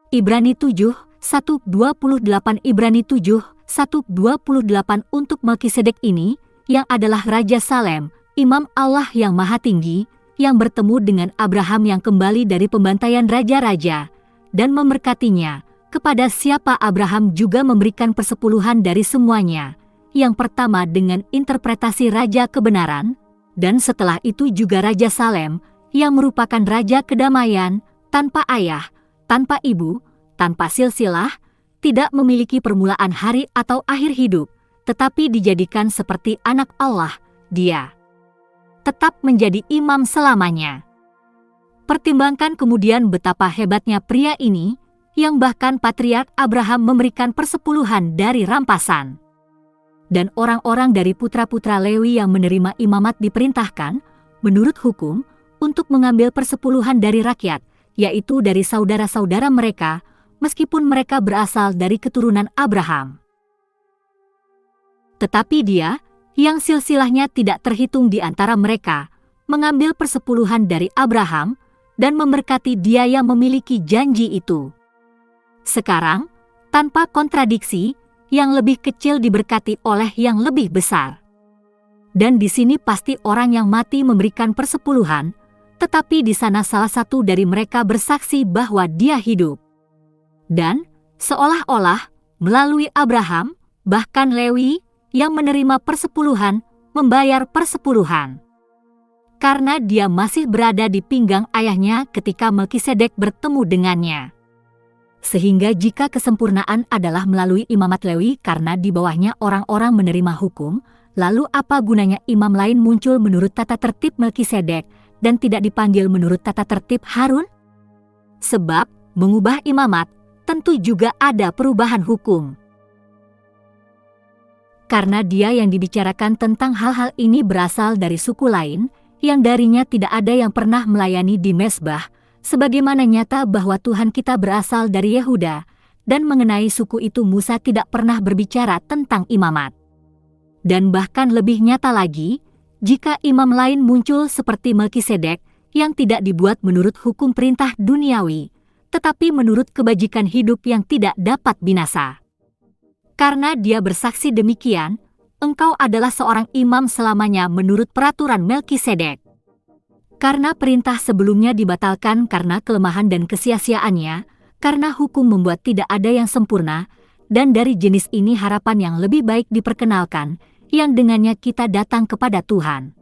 Ibrani 7, 1:28. Ibrani 7, 1:28. Untuk Melkisedek ini, yang adalah Raja Salem, Imam Allah yang Maha Tinggi, yang bertemu dengan Abraham yang kembali dari pembantaian raja-raja, dan memberkatinya, kepada siapa Abraham juga memberikan persepuluhan dari semuanya, yang pertama dengan interpretasi Raja Kebenaran, dan setelah itu juga Raja Salem, yang merupakan Raja Kedamaian, tanpa ayah, tanpa ibu, tanpa silsilah, tidak memiliki permulaan hari atau akhir hidup, tetapi dijadikan seperti anak Allah, dia tetap menjadi imam selamanya. Pertimbangkan kemudian betapa hebatnya pria ini, yang bahkan Patriark Abraham memberikan persepuluhan dari rampasan. Dan orang-orang dari putra-putra Lewi yang menerima imamat diperintahkan, menurut hukum, untuk mengambil persepuluhan dari rakyat, yaitu dari saudara-saudara mereka, meskipun mereka berasal dari keturunan Abraham. Tetapi dia, yang silsilahnya tidak terhitung di antara mereka, mengambil persepuluhan dari Abraham, dan memberkati dia yang memiliki janji itu. Sekarang, tanpa kontradiksi, yang lebih kecil diberkati oleh yang lebih besar. Dan di sini pasti orang yang mati memberikan persepuluhan, tetapi di sana salah satu dari mereka bersaksi bahwa dia hidup. Dan, seolah-olah, melalui Abraham, bahkan Lewi, yang menerima persepuluhan, membayar persepuluhan. Karena dia masih berada di pinggang ayahnya ketika Melkisedek bertemu dengannya. Sehingga jika kesempurnaan adalah melalui imamat Lewi karena di bawahnya orang-orang menerima hukum, lalu apa gunanya imam lain muncul menurut tata tertib Melkisedek dan tidak dipanggil menurut tata tertib Harun? Sebab, mengubah imamat, tentu juga ada perubahan hukum. Karena dia yang dibicarakan tentang hal-hal ini berasal dari suku lain, yang darinya tidak ada yang pernah melayani di mezbah, sebagaimana nyata bahwa Tuhan kita berasal dari Yehuda, dan mengenai suku itu Musa tidak pernah berbicara tentang imamat. Dan bahkan lebih nyata lagi, jika imam lain muncul seperti Melkisedek, yang tidak dibuat menurut hukum perintah duniawi, tetapi menurut kebajikan hidup yang tidak dapat binasa. Karena dia bersaksi demikian, engkau adalah seorang imam selamanya menurut peraturan Melkisedek. Karena perintah sebelumnya dibatalkan karena kelemahan dan kesia-siaannya, karena hukum membuat tidak ada yang sempurna, dan dari jenis ini harapan yang lebih baik diperkenalkan, yang dengannya kita datang kepada Tuhan.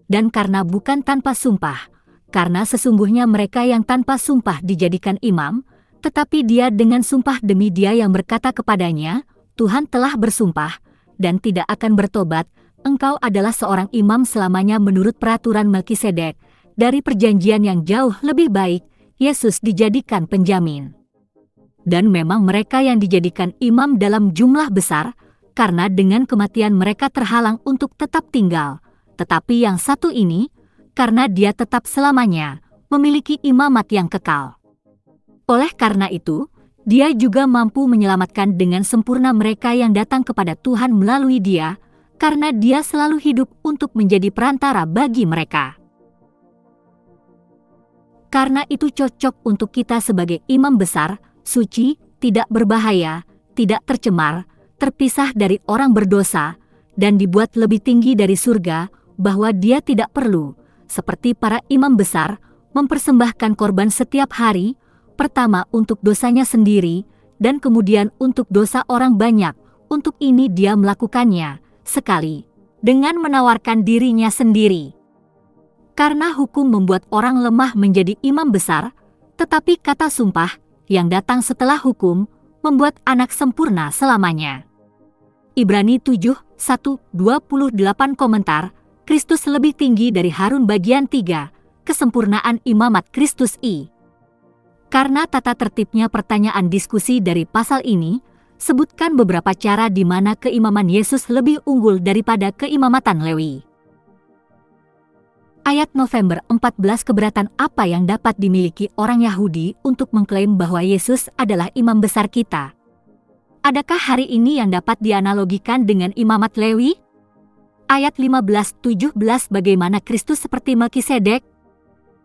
Dan karena bukan tanpa sumpah, karena sesungguhnya mereka yang tanpa sumpah dijadikan imam, tetapi dia dengan sumpah demi dia yang berkata kepadanya, Tuhan telah bersumpah, dan tidak akan bertobat, engkau adalah seorang imam selamanya menurut peraturan Melkisedek, dari perjanjian yang jauh lebih baik, Yesus dijadikan penjamin. Dan memang mereka yang dijadikan imam dalam jumlah besar, karena dengan kematian mereka terhalang untuk tetap tinggal, tetapi yang satu ini, karena dia tetap selamanya, memiliki imamat yang kekal. Oleh karena itu, dia juga mampu menyelamatkan dengan sempurna mereka yang datang kepada Tuhan melalui dia, karena dia selalu hidup untuk menjadi perantara bagi mereka. Karena itu cocok untuk kita sebagai imam besar, suci, tidak berbahaya, tidak tercemar, terpisah dari orang berdosa, dan dibuat lebih tinggi dari surga, bahwa dia tidak perlu, seperti para imam besar, mempersembahkan korban setiap hari, pertama untuk dosanya sendiri, dan kemudian untuk dosa orang banyak. Untuk ini dia melakukannya sekali, dengan menawarkan dirinya sendiri. Karena hukum membuat orang lemah menjadi imam besar, tetapi kata sumpah, yang datang setelah hukum, membuat anak sempurna selamanya. Ibrani 7, 1:28. Komentar, Kristus lebih tinggi dari Harun bagian 3, kesempurnaan imamat Kristus I. Karena tata tertibnya pertanyaan diskusi dari pasal ini, sebutkan beberapa cara di mana keimaman Yesus lebih unggul daripada keimamatan Lewi. Ayat November 14. Keberatan apa yang dapat dimiliki orang Yahudi untuk mengklaim bahwa Yesus adalah imam besar kita? Adakah hari ini yang dapat dianalogikan dengan imamat Lewi? Ayat 15-17. Bagaimana Kristus seperti Melkisedek?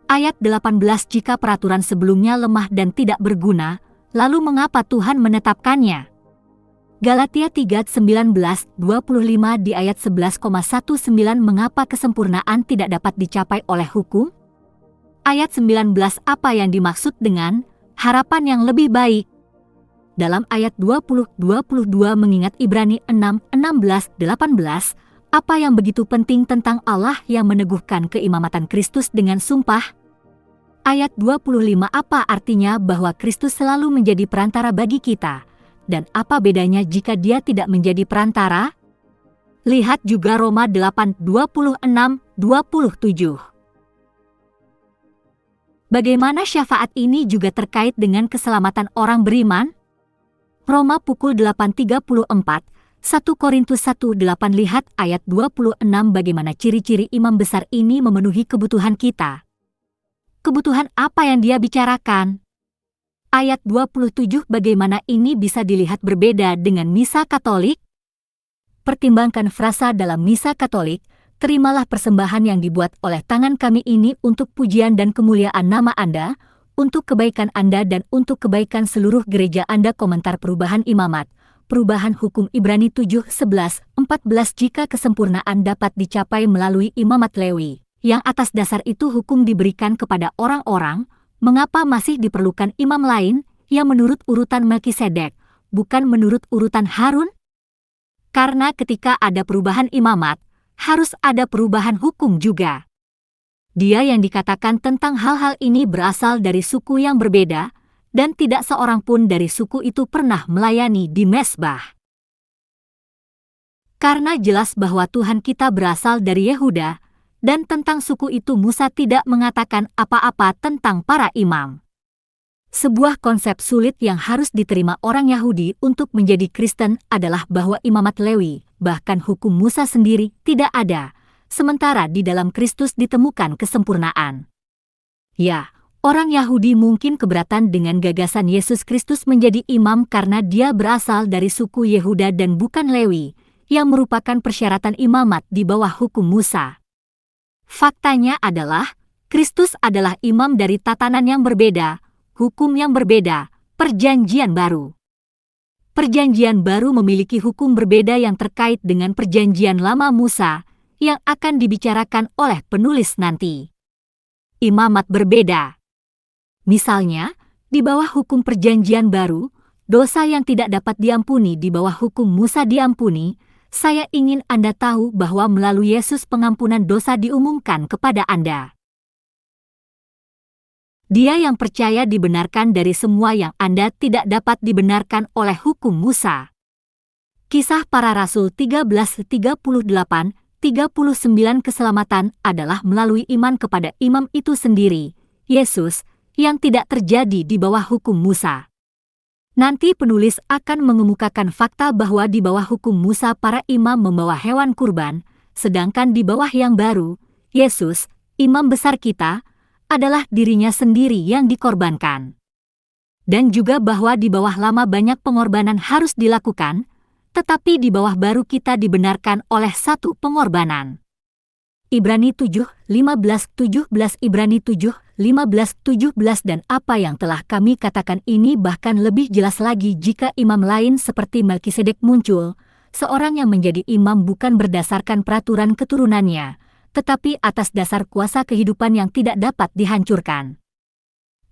Ayat 18, jika peraturan sebelumnya lemah dan tidak berguna, lalu mengapa Tuhan menetapkannya? Galatia 3:19-25 di ayat 11,19, mengapa kesempurnaan tidak dapat dicapai oleh hukum? Ayat 19, apa yang dimaksud dengan harapan yang lebih baik? Dalam ayat 20-22 mengingat Ibrani 6:16-18, apa yang begitu penting tentang Allah yang meneguhkan keimamatan Kristus dengan sumpah? Ayat 25, apa artinya bahwa Kristus selalu menjadi perantara bagi kita? Dan apa bedanya jika dia tidak menjadi perantara? Lihat juga Roma 8:26-27. Bagaimana syafaat ini juga terkait dengan keselamatan orang beriman? Roma pukul 8:34, 1 Korintus 1:8. Lihat ayat 26, bagaimana ciri-ciri imam besar ini memenuhi kebutuhan kita. Kebutuhan apa yang dia bicarakan? Ayat 27, bagaimana ini bisa dilihat berbeda dengan misa Katolik? Pertimbangkan frasa dalam misa Katolik, terimalah persembahan yang dibuat oleh tangan kami ini untuk pujian dan kemuliaan nama Anda, untuk kebaikan Anda dan untuk kebaikan seluruh gereja Anda. Komentar perubahan imamat, perubahan hukum Ibrani 7:11-14. Jika kesempurnaan dapat dicapai melalui imamat Lewi, yang atas dasar itu hukum diberikan kepada orang-orang, mengapa masih diperlukan imam lain yang menurut urutan Melkisedek, bukan menurut urutan Harun? Karena ketika ada perubahan imamat, harus ada perubahan hukum juga. Dia yang dikatakan tentang hal-hal ini berasal dari suku yang berbeda, dan tidak seorang pun dari suku itu pernah melayani di mezbah. Karena jelas bahwa Tuhan kita berasal dari Yehuda, dan tentang suku itu Musa tidak mengatakan apa-apa tentang para imam. Sebuah konsep sulit yang harus diterima orang Yahudi untuk menjadi Kristen adalah bahwa imamat Lewi, bahkan hukum Musa sendiri, tidak ada, sementara di dalam Kristus ditemukan kesempurnaan. Ya, orang Yahudi mungkin keberatan dengan gagasan Yesus Kristus menjadi imam karena dia berasal dari suku Yehuda dan bukan Lewi, yang merupakan persyaratan imamat di bawah hukum Musa. Faktanya adalah, Kristus adalah imam dari tatanan yang berbeda, hukum yang berbeda, perjanjian baru. Perjanjian baru memiliki hukum berbeda yang terkait dengan perjanjian lama Musa, yang akan dibicarakan oleh penulis nanti. Imamat berbeda. Misalnya, di bawah hukum perjanjian baru, dosa yang tidak dapat diampuni di bawah hukum Musa diampuni. Saya ingin Anda tahu bahwa melalui Yesus pengampunan dosa diumumkan kepada Anda. Dia yang percaya dibenarkan dari semua yang Anda tidak dapat dibenarkan oleh hukum Musa. Kisah Para Rasul 13:38-39. Keselamatan adalah melalui iman kepada imam itu sendiri, Yesus, yang tidak terjadi di bawah hukum Musa. Nanti penulis akan mengemukakan fakta bahwa di bawah hukum Musa para imam membawa hewan kurban, sedangkan di bawah yang baru, Yesus, imam besar kita, adalah dirinya sendiri yang dikorbankan. Dan juga bahwa di bawah lama banyak pengorbanan harus dilakukan, tetapi di bawah baru kita dibenarkan oleh satu pengorbanan. Ibrani 7:15-17. Ibrani 7:15-17. Dan apa yang telah kami katakan ini bahkan lebih jelas lagi jika imam lain seperti Melkisedek muncul, seorang yang menjadi imam bukan berdasarkan peraturan keturunannya, tetapi atas dasar kuasa kehidupan yang tidak dapat dihancurkan.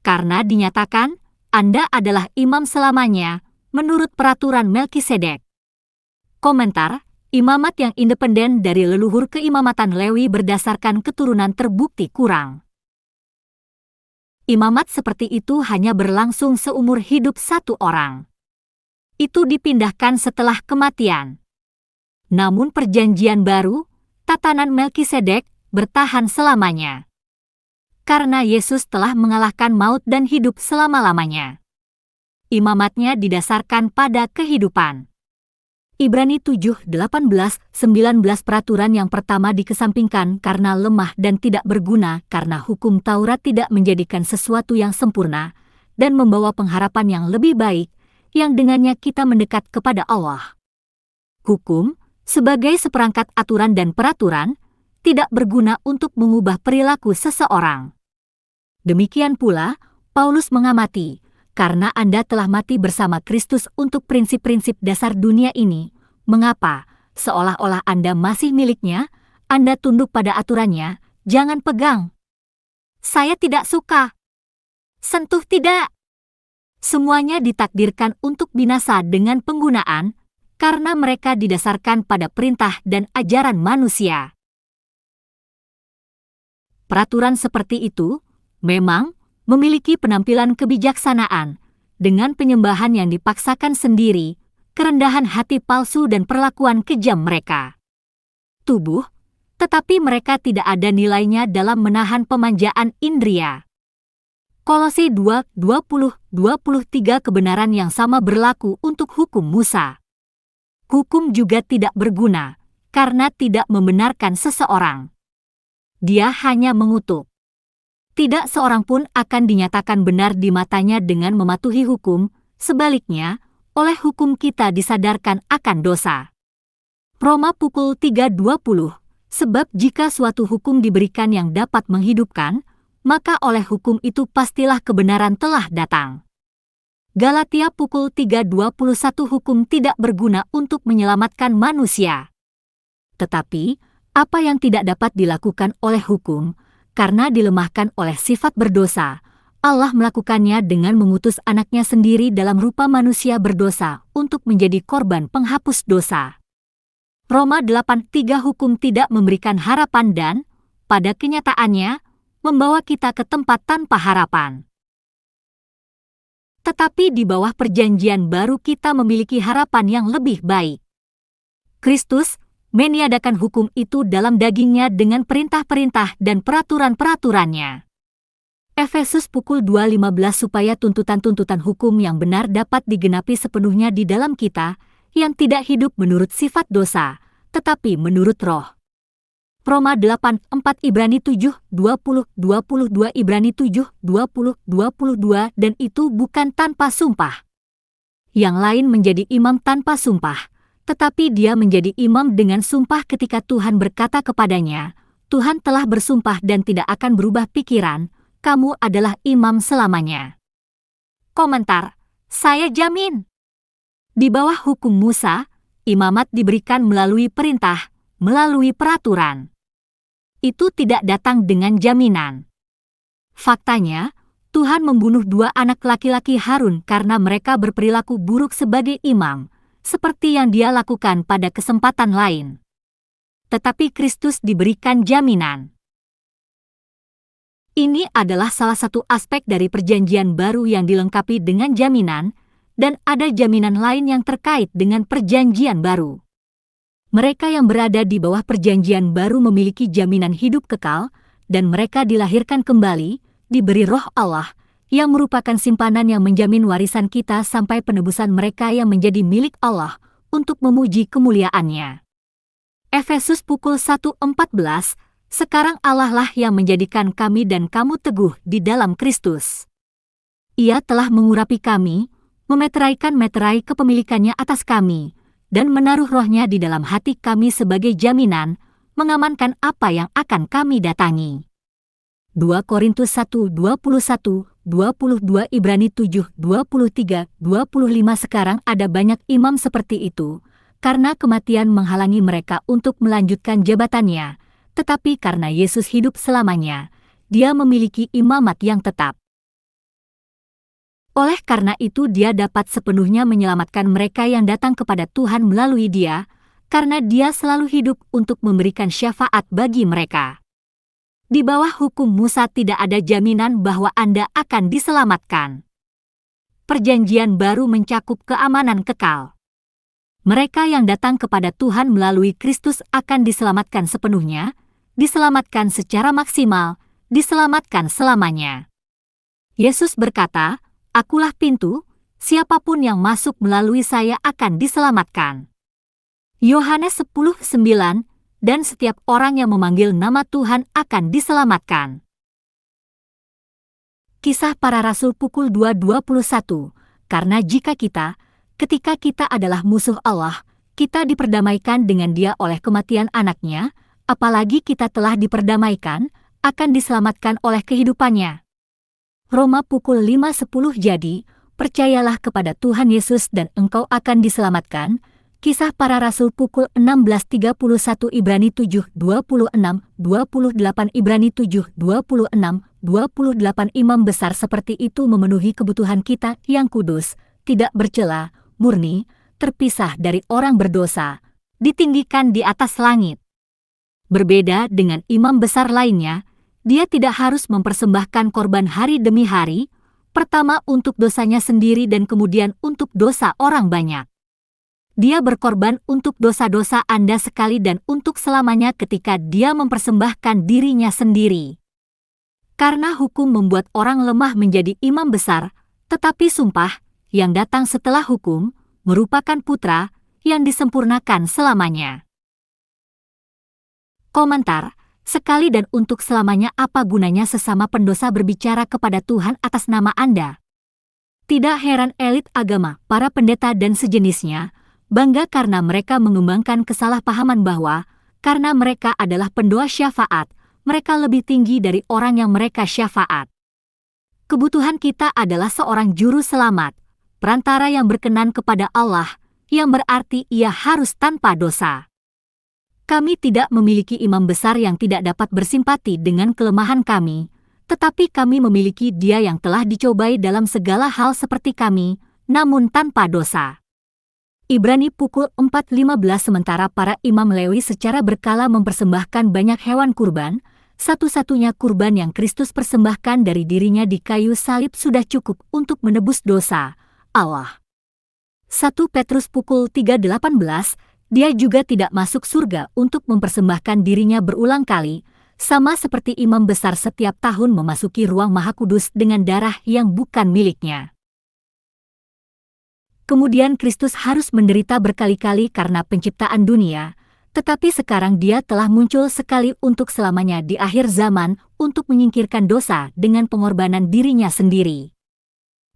Karena dinyatakan, Anda adalah imam selamanya, menurut peraturan Melkisedek. Komentar, imamat yang independen dari leluhur keimamatan Lewi berdasarkan keturunan terbukti kurang. Imamat seperti itu hanya berlangsung seumur hidup satu orang. Itu dipindahkan setelah kematian. Namun perjanjian baru, tatanan Melkisedek, bertahan selamanya. Karena Yesus telah mengalahkan maut dan hidup selama-lamanya. Imamatnya didasarkan pada kehidupan. Ibrani 7:18-19. Peraturan yang pertama dikesampingkan karena lemah dan tidak berguna karena hukum Taurat tidak menjadikan sesuatu yang sempurna dan membawa pengharapan yang lebih baik yang dengannya kita mendekat kepada Allah. Hukum, sebagai seperangkat aturan dan peraturan, tidak berguna untuk mengubah perilaku seseorang. Demikian pula, Paulus mengamati, karena Anda telah mati bersama Kristus untuk prinsip-prinsip dasar dunia ini, mengapa, seolah-olah Anda masih miliknya, Anda tunduk pada aturannya, jangan pegang. Saya tidak suka. Sentuh tidak. Semuanya ditakdirkan untuk binasa dengan penggunaan, karena mereka didasarkan pada perintah dan ajaran manusia. Peraturan seperti itu memang memiliki penampilan kebijaksanaan, dengan penyembahan yang dipaksakan sendiri, kerendahan hati palsu dan perlakuan kejam mereka. Tubuh, tetapi mereka tidak ada nilainya dalam menahan pemanjaan indria. Kolose 2:20-23 kebenaran yang sama berlaku untuk hukum Musa. Hukum juga tidak berguna, karena tidak membenarkan seseorang. Dia hanya mengutuk. Tidak seorang pun akan dinyatakan benar di matanya dengan mematuhi hukum, sebaliknya, oleh hukum kita disadarkan akan dosa. Roma pukul 3:20, sebab jika suatu hukum diberikan yang dapat menghidupkan, maka oleh hukum itu pastilah kebenaran telah datang. Galatia pukul 3:21 hukum tidak berguna untuk menyelamatkan manusia. Tetapi, apa yang tidak dapat dilakukan oleh hukum, karena dilemahkan oleh sifat berdosa, Allah melakukannya dengan mengutus anaknya sendiri dalam rupa manusia berdosa untuk menjadi korban penghapus dosa. Roma 8:3 hukum tidak memberikan harapan dan, pada kenyataannya, membawa kita ke tempat tanpa harapan. Tetapi di bawah perjanjian baru kita memiliki harapan yang lebih baik. Kristus meniadakan hukum itu dalam dagingnya dengan perintah-perintah dan peraturan-peraturannya. Efesus pukul 2:15 supaya tuntutan-tuntutan hukum yang benar dapat digenapi sepenuhnya di dalam kita, yang tidak hidup menurut sifat dosa, tetapi menurut roh. Roma 8:4 Ibrani 7:20-22 Ibrani 7:20-22 dan itu bukan tanpa sumpah. Yang lain menjadi imam tanpa sumpah, tetapi dia menjadi imam dengan sumpah ketika Tuhan berkata kepadanya, Tuhan telah bersumpah dan tidak akan berubah pikiran, kamu adalah imam selamanya. Komentar, saya jamin. Di bawah hukum Musa, imamat diberikan melalui perintah, melalui peraturan. Itu tidak datang dengan jaminan. Faktanya, Tuhan membunuh 2 anak laki-laki Harun karena mereka berperilaku buruk sebagai imam, seperti yang dia lakukan pada kesempatan lain. Tetapi Kristus diberikan jaminan. Ini adalah salah satu aspek dari perjanjian baru yang dilengkapi dengan jaminan, dan ada jaminan lain yang terkait dengan perjanjian baru. Mereka yang berada di bawah perjanjian baru memiliki jaminan hidup kekal, dan mereka dilahirkan kembali, diberi roh Allah, yang merupakan simpanan yang menjamin warisan kita sampai penebusan mereka yang menjadi milik Allah untuk memuji kemuliaan-Nya. Efesus pukul 1:14, sekarang Allah lah yang menjadikan kami dan kamu teguh di dalam Kristus. Ia telah mengurapi kami, memeteraikan meterai kepemilikannya atas kami, dan menaruh rohnya di dalam hati kami sebagai jaminan, mengamankan apa yang akan kami datangi. 2 Korintus 1:21-22 Ibrani 7:23-25 Sekarang ada banyak imam seperti itu, karena kematian menghalangi mereka untuk melanjutkan jabatannya, tetapi karena Yesus hidup selamanya, dia memiliki imamat yang tetap. Oleh karena itu dia dapat sepenuhnya menyelamatkan mereka yang datang kepada Tuhan melalui dia, karena dia selalu hidup untuk memberikan syafaat bagi mereka. Di bawah hukum Musa tidak ada jaminan bahwa Anda akan diselamatkan. Perjanjian baru mencakup keamanan kekal. Mereka yang datang kepada Tuhan melalui Kristus akan diselamatkan sepenuhnya, diselamatkan secara maksimal, diselamatkan selamanya. Yesus berkata, Akulah pintu, siapapun yang masuk melalui saya akan diselamatkan. Yohanes 10:9 dan setiap orang yang memanggil nama Tuhan akan diselamatkan. Kisah Para Rasul pukul 2:21, karena ketika kita adalah musuh Allah, kita diperdamaikan dengan Dia oleh kematian anaknya, apalagi kita telah diperdamaikan, akan diselamatkan oleh kehidupannya. Roma pukul 5:10. Jadi, percayalah kepada Tuhan Yesus dan engkau akan diselamatkan. Kisah Para Rasul pukul 16:31. Ibrani 7:26-28. Ibrani 7:26-28. Imam besar seperti itu memenuhi kebutuhan kita yang kudus, tidak bercela, murni, terpisah dari orang berdosa, ditinggikan di atas langit. Berbeda dengan imam besar lainnya, dia tidak harus mempersembahkan korban hari demi hari, pertama untuk dosanya sendiri dan kemudian untuk dosa orang banyak. Dia berkorban untuk dosa-dosa Anda sekali dan untuk selamanya ketika dia mempersembahkan dirinya sendiri. Karena hukum membuat orang lemah menjadi imam besar, tetapi sumpah, yang datang setelah hukum, merupakan putra yang disempurnakan selamanya. Komentar, sekali dan untuk selamanya apa gunanya sesama pendosa berbicara kepada Tuhan atas nama Anda? Tidak heran elit agama, para pendeta dan sejenisnya, bangga karena mereka mengembangkan kesalahpahaman bahwa, karena mereka adalah pendoa syafaat, mereka lebih tinggi dari orang yang mereka syafaat. Kebutuhan kita adalah seorang juru selamat, perantara yang berkenan kepada Allah, yang berarti ia harus tanpa dosa. Kami tidak memiliki imam besar yang tidak dapat bersimpati dengan kelemahan kami, tetapi kami memiliki Dia yang telah dicobai dalam segala hal seperti kami, namun tanpa dosa. Ibrani pukul 4:15. Sementara para imam Lewi secara berkala mempersembahkan banyak hewan kurban, satu-satunya kurban yang Kristus persembahkan dari dirinya di kayu salib sudah cukup untuk menebus dosa Allah. 1 Petrus pukul 3:18. Dia juga tidak masuk surga untuk mempersembahkan dirinya berulang kali, sama seperti imam besar setiap tahun memasuki ruang maha kudus dengan darah yang bukan miliknya. Kemudian Kristus harus menderita berkali-kali karena penciptaan dunia, tetapi sekarang Dia telah muncul sekali untuk selamanya di akhir zaman untuk menyingkirkan dosa dengan pengorbanan dirinya sendiri.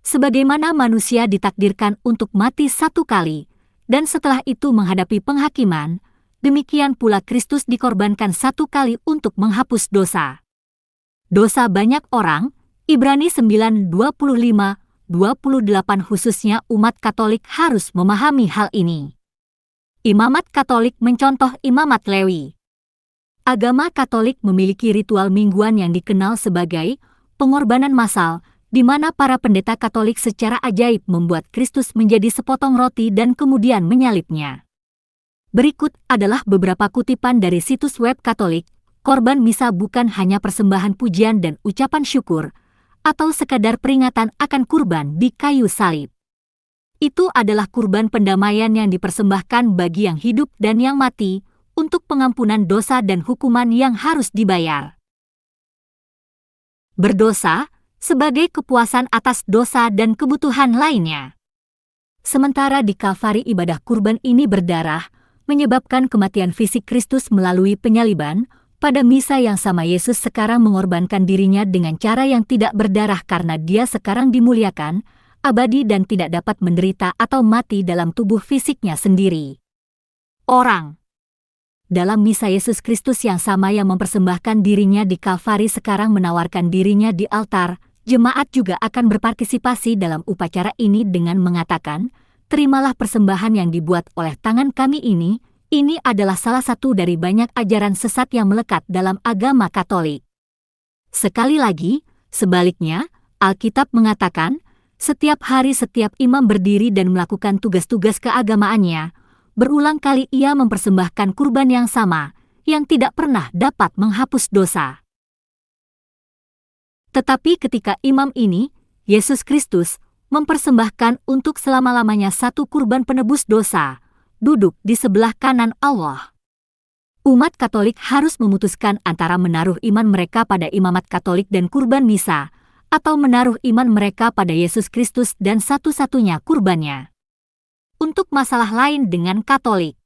Sebagaimana manusia ditakdirkan untuk mati satu kali, dan setelah itu menghadapi penghakiman, demikian pula Kristus dikorbankan satu kali untuk menghapus dosa. Dosa banyak orang, Ibrani 9:25-28. Khususnya umat Katolik harus memahami hal ini. Imamat Katolik mencontoh imamat Lewi. Agama Katolik memiliki ritual mingguan yang dikenal sebagai pengorbanan massal, di mana para pendeta Katolik secara ajaib membuat Kristus menjadi sepotong roti dan kemudian menyalibnya. Berikut adalah beberapa kutipan dari situs web Katolik. Korban misa bukan hanya persembahan pujian dan ucapan syukur, atau sekadar peringatan akan kurban di kayu salib. Itu adalah kurban pendamaian yang dipersembahkan bagi yang hidup dan yang mati, untuk pengampunan dosa dan hukuman yang harus dibayar. Berdosa sebagai kepuasan atas dosa dan kebutuhan lainnya. Sementara di Kalvari ibadah kurban ini berdarah, menyebabkan kematian fisik Kristus melalui penyaliban, pada misa yang sama Yesus sekarang mengorbankan dirinya dengan cara yang tidak berdarah karena Dia sekarang dimuliakan, abadi dan tidak dapat menderita atau mati dalam tubuh fisiknya sendiri. Orang dalam misa Yesus Kristus yang sama yang mempersembahkan dirinya di Kalvari sekarang menawarkan dirinya di altar. Jemaat juga akan berpartisipasi dalam upacara ini dengan mengatakan, terimalah persembahan yang dibuat oleh tangan kami ini adalah salah satu dari banyak ajaran sesat yang melekat dalam agama Katolik. Sekali lagi, sebaliknya, Alkitab mengatakan, setiap hari setiap imam berdiri dan melakukan tugas-tugas keagamaannya, berulang kali ia mempersembahkan kurban yang sama, yang tidak pernah dapat menghapus dosa. Tetapi ketika imam ini, Yesus Kristus, mempersembahkan untuk selama-lamanya satu kurban penebus dosa, duduk di sebelah kanan Allah. Umat Katolik harus memutuskan antara menaruh iman mereka pada imamat Katolik dan kurban misa, atau menaruh iman mereka pada Yesus Kristus dan satu-satunya kurbannya. Untuk masalah lain dengan Katolik,